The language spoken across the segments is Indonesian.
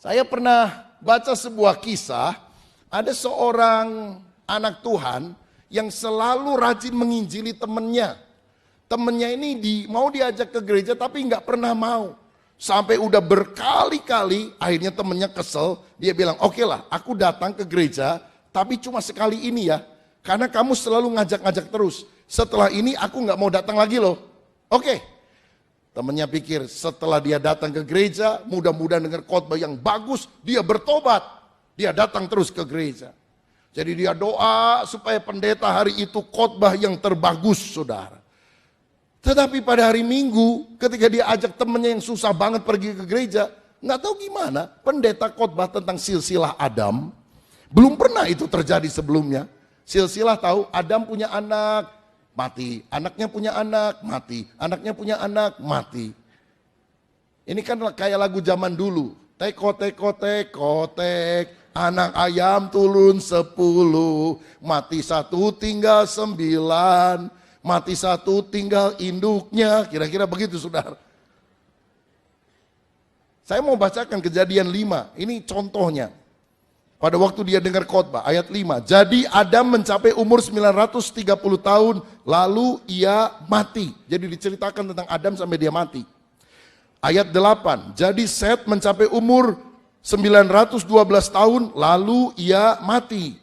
Saya pernah baca sebuah kisah, ada seorang anak Tuhan yang selalu rajin menginjili temannya. Temannya ini mau diajak ke gereja tapi nggak pernah mau. Sampai udah berkali-kali, akhirnya temannya kesel. Dia bilang, oke lah, aku datang ke gereja, tapi cuma sekali ini ya. Karena kamu selalu ngajak-ngajak terus. Setelah ini aku nggak mau datang lagi loh. Oke. Temannya pikir setelah dia datang ke gereja, mudah-mudahan dengar khotbah yang bagus, dia bertobat. Dia datang terus ke gereja. Jadi dia doa supaya pendeta hari itu khotbah yang terbagus, saudara. Tetapi pada hari Minggu, ketika dia ajak temannya yang susah banget pergi ke gereja, nggak tahu gimana, pendeta khotbah tentang silsilah Adam. Belum pernah itu terjadi sebelumnya. Silsilah tahu, Adam punya anak, mati. Anaknya punya anak, mati. Anaknya punya anak, mati. Ini kan kayak lagu zaman dulu. Teko, teko, teko, tek. Anak ayam turun 10. Mati 1 tinggal 9. Mati 1 tinggal induknya. Kira-kira begitu, saudara. Saya mau bacakan Kejadian 5. Ini contohnya. Pada waktu dia dengar khotbah, ayat 5. Jadi Adam mencapai umur 930 tahun, lalu ia mati. Jadi diceritakan tentang Adam sampai dia mati. Ayat 8. Jadi Set mencapai umur 912 tahun, lalu ia mati.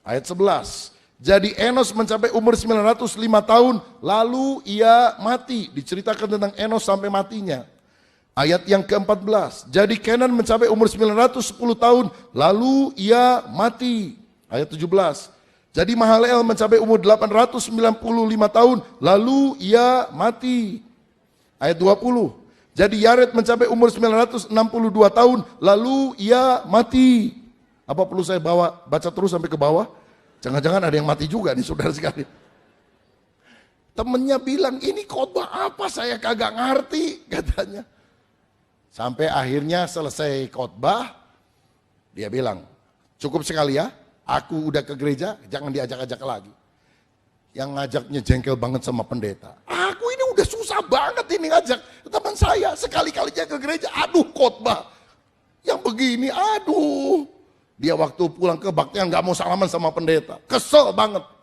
Ayat 11. Jadi Enos mencapai umur 905 tahun, lalu ia mati. Diceritakan tentang Enos sampai matinya. Ayat yang ke-14, jadi Kenan mencapai umur 910 tahun, lalu ia mati. Ayat 17, jadi Mahalalel mencapai umur 895 tahun, lalu ia mati. Ayat 20, jadi Yared mencapai umur 962 tahun, lalu ia mati. Apa perlu saya baca terus sampai ke bawah? Jangan-jangan ada yang mati juga nih, saudara sekali. Temennya bilang, ini khotbah apa, saya kagak ngerti, katanya. Sampai akhirnya selesai khotbah, dia bilang, cukup sekali ya, aku udah ke gereja, jangan diajak-ajak lagi. Yang ngajaknya jengkel banget sama pendeta. Aku ini udah susah banget ini ngajak teman saya, sekali-kalinya ke gereja, aduh khotbah. Yang begini, aduh. Dia waktu pulang ke baktian gak mau salaman sama pendeta, kesel banget.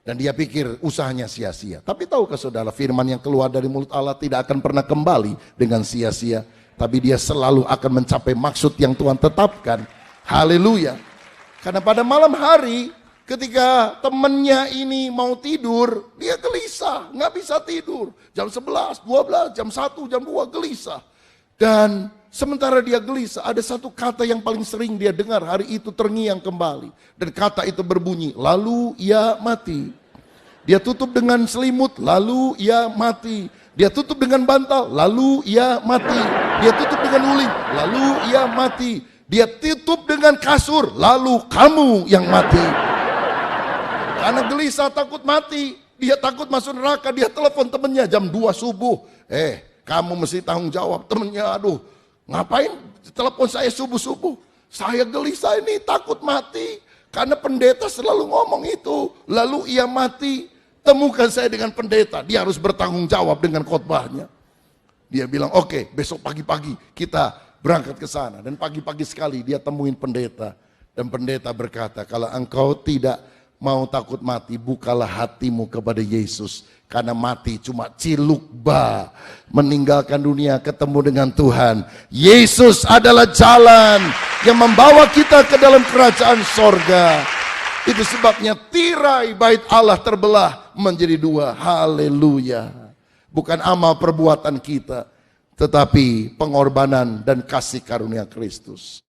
Dan dia pikir usahanya sia-sia. Tapi tahukah saudara, firman yang keluar dari mulut Allah tidak akan pernah kembali dengan sia-sia. Tapi dia selalu akan mencapai maksud yang Tuhan tetapkan. Haleluya. Karena pada malam hari ketika temannya ini mau tidur, dia gelisah, nggak bisa tidur. Jam 11, 12, jam 1, jam 2 gelisah. Dan sementara dia gelisah, ada satu kata yang paling sering dia dengar hari itu terngiang kembali. Dan kata itu berbunyi, lalu ia mati. Dia tutup dengan selimut, lalu ia mati. Dia tutup dengan bantal, lalu ia mati. Dia tutup dengan uling, lalu ia mati. Dia tutup dengan kasur, lalu kamu yang mati. Karena gelisah takut mati, dia takut masuk neraka, dia telepon temannya jam 2 subuh. Kamu mesti tanggung jawab. Temennya, aduh, ngapain telepon saya subuh-subuh? Saya gelisah ini, takut mati. Karena pendeta selalu ngomong itu. Lalu ia mati. Temukan saya dengan pendeta. Dia harus bertanggung jawab dengan khotbahnya. Dia bilang, oke, besok pagi-pagi kita berangkat ke sana. Dan pagi-pagi sekali dia temuin pendeta. Dan pendeta berkata, kalau engkau tidak mau takut mati, bukalah hatimu kepada Yesus. Karena mati cuma cilukba, meninggalkan dunia ketemu dengan Tuhan. Yesus adalah jalan yang membawa kita ke dalam kerajaan sorga. Itu sebabnya tirai bait Allah terbelah menjadi 2. Haleluya. Bukan amal perbuatan kita, tetapi pengorbanan dan kasih karunia Kristus.